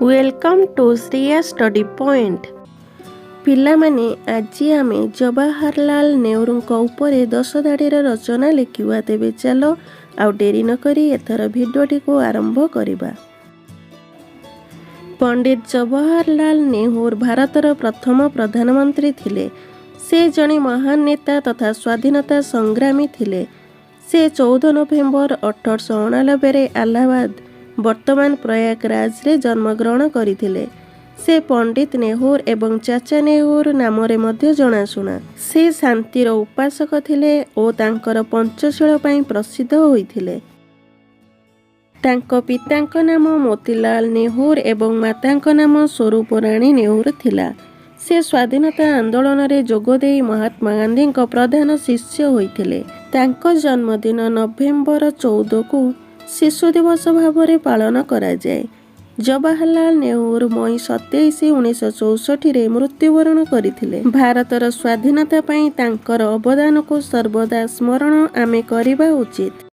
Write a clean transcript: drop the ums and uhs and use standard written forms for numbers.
Welcome to Shreya study point. पिलामाने आजी आमे जवाहरलाल नेहरू उपरे 10 धाड़ीर रचना लिखिवा। तेबे चलो आउ डेरी न करी एथर भिडियोटी को आरंभ करिबा। पंडित जवाहरलाल नेहरू भारतर प्रथम प्रधानमंत्री थिले। से जणे महान नेता तथा स्वाधीनता संग्रामी थिले। से 14 नवेम्बर 1889 अलाहाबाद वर्तमान प्रयागराज रे जन्मग्रहण करथिले। से पंडित नेहरू एवं चाचा नेहरू नामरे मध्य जनाशुना। से शांतिर उपासक थिले ओ तांकर पंचशील पई प्रसिद्ध होइथिले। तांको पितांक नाम मोतीलाल नेहरू एवं मातांक नाम स्वरूपराणी नेहरू थिला। से स्वाधीनता आंदोलन रे जोगदेई महात्मा गांधी प्रधान शिष्य होइथिले। तांको जन्मदिन नवेम्बर 14 को शिशु दिवस भाव में पालन करा जाए। जवाहरलाल नेहरू मई 27 1964 रे मृत्युवरण करथिले। भारतर स्वाधीनता पई तांकर अवदान को सर्वदा स्मरण आमे करिबा उचित।